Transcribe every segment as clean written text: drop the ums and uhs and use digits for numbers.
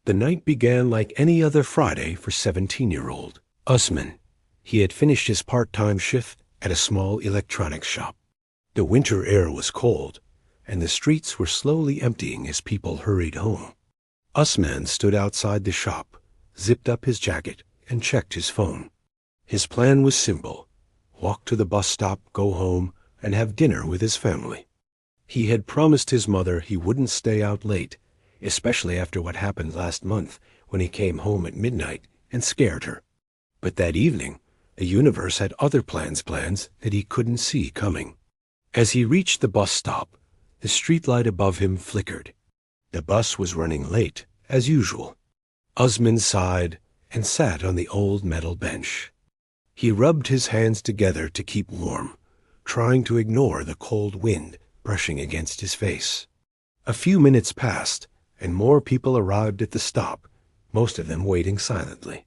The night began like any other Friday for 17-year-old Usman. He had finished his part-time shift at a small electronics shop. The winter air was cold, and the streets were slowly emptying as people hurried home. Usman stood outside the shop, zipped up his jacket, and checked his phone. His plan was simple: walk to the bus stop, go home, and have dinner with his family. He had promised his mother he wouldn't stay out late, especially after what happened last month when he came home at midnight and scared her. But that evening, the universe had other plans that he couldn't see coming. As he reached the bus stop, the streetlight above him flickered. The bus was running late, as usual. Usman sighed and sat on the old metal bench. He rubbed his hands together to keep warm, trying to ignore the cold wind brushing against his face. A few minutes passed, and more people arrived at the stop, most of them waiting silently.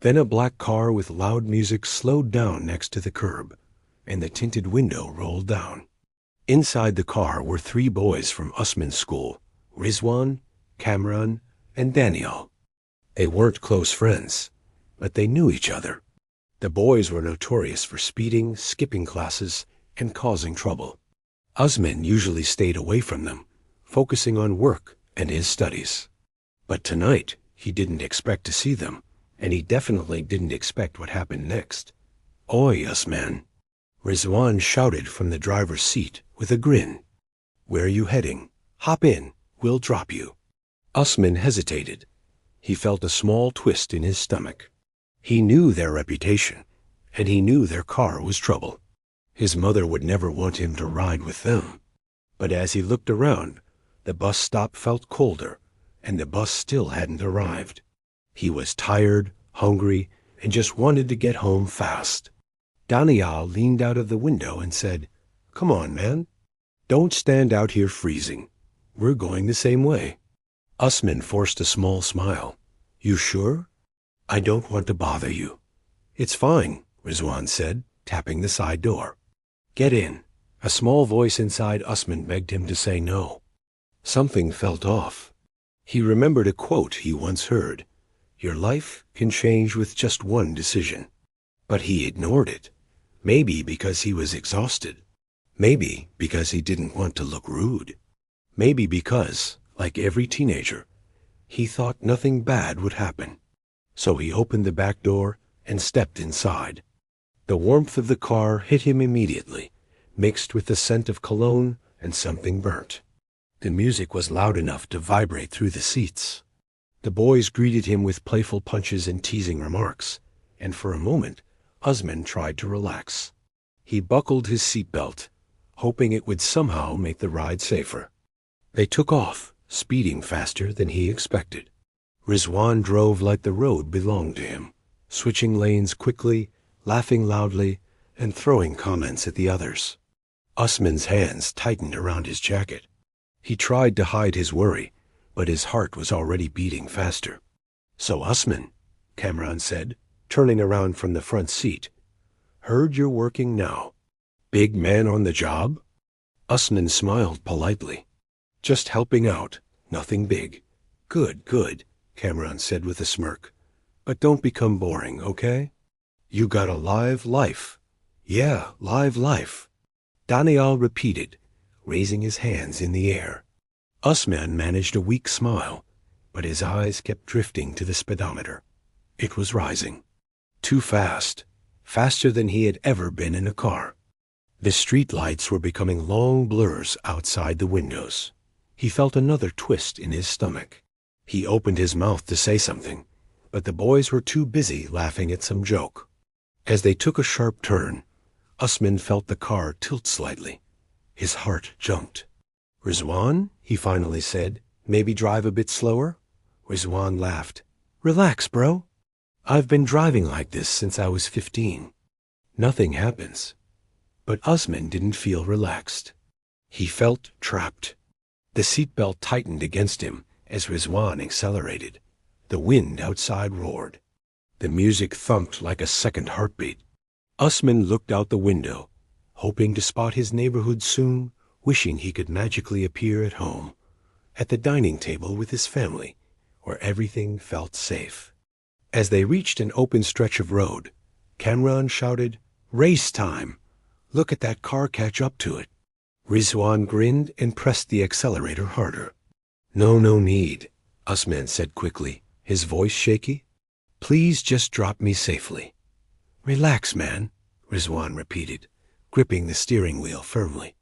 Then a black car with loud music slowed down next to the curb, and the tinted window rolled down. Inside the car were 3 boys from Usman's school: Rizwan, Kamran, and Daniel. They weren't close friends, but they knew each other. The boys were notorious for speeding, skipping classes, and causing trouble. Usman usually stayed away from them, focusing on work and his studies. But tonight, he didn't expect to see them, and he definitely didn't expect what happened next. "Oi, Usman!" Rizwan shouted from the driver's seat with a grin. "Where are you heading? Hop in, we'll drop you." Usman hesitated. He felt a small twist in his stomach. He knew their reputation, and he knew their car was trouble. His mother would never want him to ride with them. But as he looked around, the bus stop felt colder, and the bus still hadn't arrived. He was tired, hungry, and just wanted to get home fast. Daniel leaned out of the window and said, "Come on, man. Don't stand out here freezing. We're going the same way." Usman forced a small smile. "You sure? I don't want to bother you." "It's fine," Rizwan said, tapping the side door. "Get in." A small voice inside Usman begged him to say no. Something felt off. He remembered a quote he once heard: "Your life can change with just one decision." But he ignored it. Maybe because he was exhausted. Maybe because he didn't want to look rude. Maybe because, like every teenager, he thought nothing bad would happen. So he opened the back door and stepped inside. The warmth of the car hit him immediately, mixed with the scent of cologne and something burnt. The music was loud enough to vibrate through the seats. The boys greeted him with playful punches and teasing remarks, and for a moment, Usman tried to relax. He buckled his seatbelt, hoping it would somehow make the ride safer. They took off, speeding faster than he expected. Rizwan drove like the road belonged to him, switching lanes quickly, laughing loudly, and throwing comments at the others. Usman's hands tightened around his jacket. He tried to hide his worry, but his heart was already beating faster. "So Usman," Kamran said, turning around from the front seat, "heard you're working now. Big man on the job?" Usman smiled politely. "Just helping out, nothing big." "Good, good," Kamran said with a smirk. "But don't become boring, okay? You got a live life." "Yeah, live life," Daniel repeated, raising his hands in the air. Usman managed a weak smile, but his eyes kept drifting to the speedometer. It was rising. Too fast, faster than he had ever been in a car. The street lights were becoming long blurs outside the windows. He felt another twist in his stomach. He opened his mouth to say something, but the boys were too busy laughing at some joke. As they took a sharp turn, Usman felt the car tilt slightly. His heart jumped. "Rizwan," he finally said, "maybe drive a bit slower?" Rizwan laughed. "Relax, bro. I've been driving like this since I was 15. Nothing happens." But Usman didn't feel relaxed. He felt trapped. The seatbelt tightened against him as Rizwan accelerated. The wind outside roared. The music thumped like a second heartbeat. Usman looked out the window, hoping to spot his neighborhood soon, wishing he could magically appear at home, at the dining table with his family, where everything felt safe. As they reached an open stretch of road, Kamran shouted, "Race time! Look at that car catch up to it." Rizwan grinned and pressed the accelerator harder. No need," Usman said quickly, his voice shaky. "Please just drop me safely." "Relax, man," Rizwan repeated, gripping the steering wheel firmly.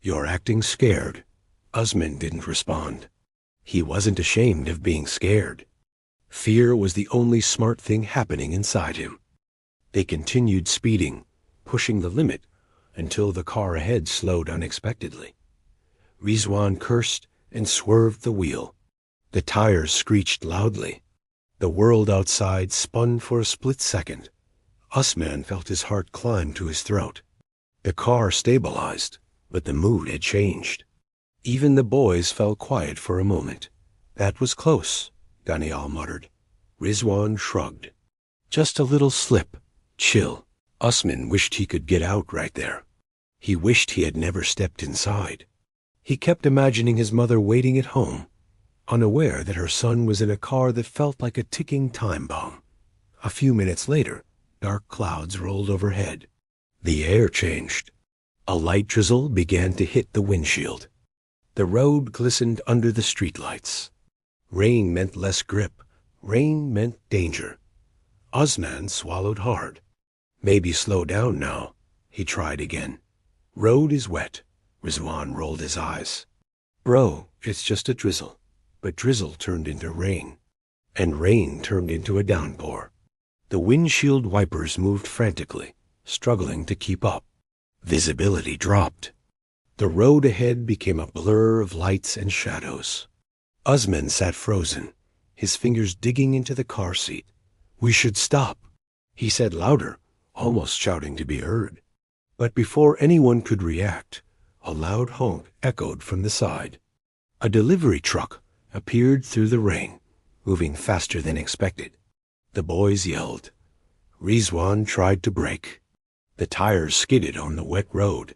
"You're acting scared." Usman didn't respond. He wasn't ashamed of being scared. Fear was the only smart thing happening inside him. They continued speeding, pushing the limit until the car ahead slowed unexpectedly. Rizwan cursed and swerved the wheel. The tires screeched loudly. The world outside spun for a split second. Usman felt his heart climb to his throat. The car stabilized, but the mood had changed. Even the boys fell quiet for a moment. "That was close," Daniel muttered. Rizwan shrugged. "Just a little slip. Chill." Usman wished he could get out right there. He wished he had never stepped inside. He kept imagining his mother waiting at home, unaware that her son was in a car that felt like a ticking time bomb. A few minutes later, dark clouds rolled overhead. The air changed. A light drizzle began to hit the windshield. The road glistened under the streetlights. Rain meant less grip. Rain meant danger. Usman swallowed hard. "Maybe slow down now." He tried again. "Road is wet." Rizwan rolled his eyes. "Bro, it's just a drizzle." But drizzle turned into rain. And rain turned into a downpour. The windshield wipers moved frantically, struggling to keep up. Visibility dropped. The road ahead became a blur of lights and shadows. Usman sat frozen, his fingers digging into the car seat. "We should stop," he said louder, almost shouting to be heard. But before anyone could react, a loud honk echoed from the side. A delivery truck appeared through the rain, moving faster than expected. The boys yelled. Rizwan tried to brake. The tires skidded on the wet road.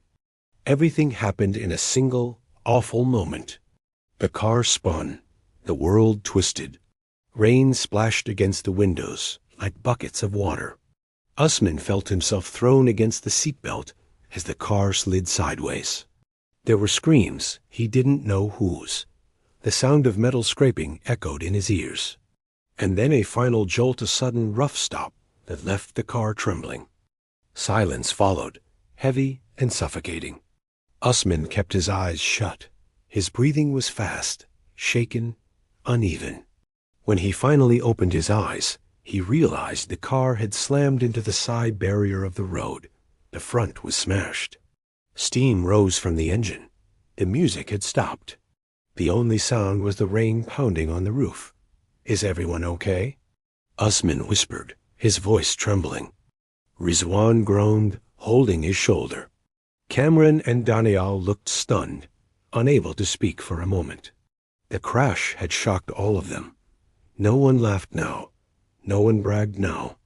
Everything happened in a single, awful moment. The car spun. The world twisted. Rain splashed against the windows like buckets of water. Usman felt himself thrown against the seatbelt as the car slid sideways. There were screams, he didn't know whose. The sound of metal scraping echoed in his ears. And then a final jolt, a sudden rough stop that left the car trembling. Silence followed, heavy and suffocating. Usman kept his eyes shut. His breathing was fast, shaken, uneven. When he finally opened his eyes, he realized the car had slammed into the side barrier of the road. The front was smashed. Steam rose from the engine. The music had stopped. The only sound was the rain pounding on the roof. "Is everyone okay?" Usman whispered, his voice trembling. Rizwan groaned, holding his shoulder. Kamran and Daniel looked stunned, unable to speak for a moment. The crash had shocked all of them. No one laughed now. No one bragged now.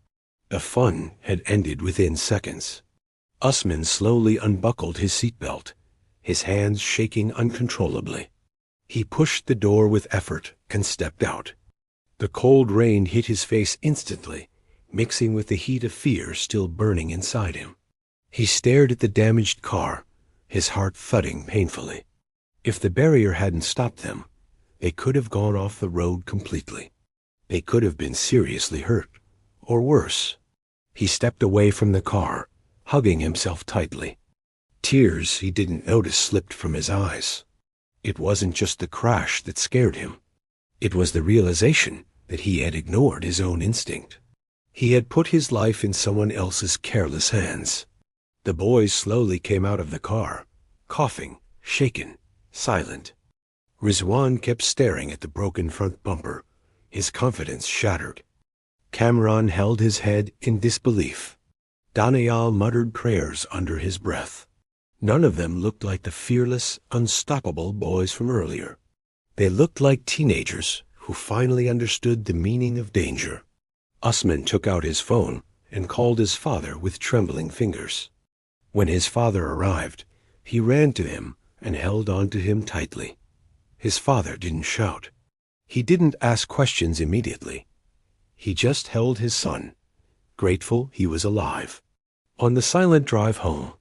The fun had ended within seconds. Usman slowly unbuckled his seatbelt, his hands shaking uncontrollably. He pushed the door with effort and stepped out. The cold rain hit his face instantly, mixing with the heat of fear still burning inside him. He stared at the damaged car, his heart thudding painfully. If the barrier hadn't stopped them, they could have gone off the road completely. They could have been seriously hurt, or worse. He stepped away from the car, hugging himself tightly. Tears he didn't notice slipped from his eyes. It wasn't just the crash that scared him. It was the realization that he had ignored his own instinct. He had put his life in someone else's careless hands. The boys slowly came out of the car, coughing, shaken, silent. Rizwan kept staring at the broken front bumper, his confidence shattered. Kamran held his head in disbelief. Daniel muttered prayers under his breath. None of them looked like the fearless, unstoppable boys from earlier. They looked like teenagers who finally understood the meaning of danger. Usman took out his phone and called his father with trembling fingers. When his father arrived, he ran to him and held on to him tightly. His father didn't shout. He didn't ask questions immediately. He just held his son, grateful he was alive. On the silent drive home,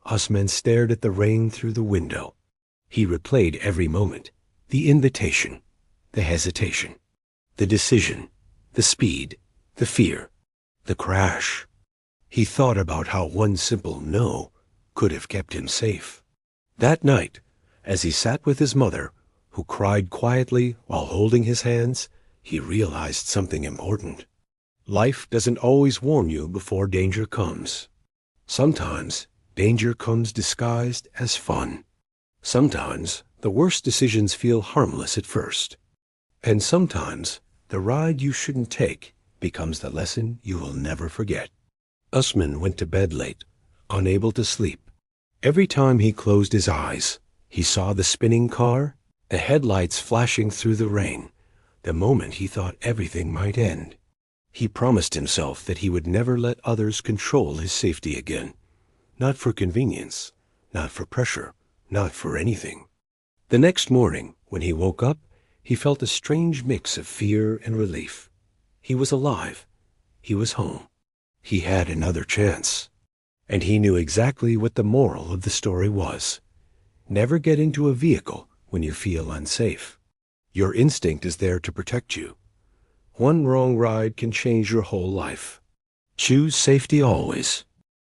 Usman stared at the rain through the window. He replayed every moment, the invitation, the hesitation, the decision, the speed, the fear, the crash. He thought about how one simple no could have kept him safe. That night, as he sat with his mother, who cried quietly while holding his hands, he realized something important. Life doesn't always warn you before danger comes. Sometimes danger comes disguised as fun. Sometimes the worst decisions feel harmless at first. And sometimes the ride you shouldn't take becomes the lesson you will never forget. Usman went to bed late, unable to sleep. Every time he closed his eyes, he saw the spinning car, the headlights flashing through the rain, the moment he thought everything might end. He promised himself that he would never let others control his safety again. Not for convenience, not for pressure, not for anything. The next morning, when he woke up, he felt a strange mix of fear and relief. He was alive. He was home. He had another chance. And he knew exactly what the moral of the story was. Never get into a vehicle when you feel unsafe. Your instinct is there to protect you. One wrong ride can change your whole life. Choose safety always.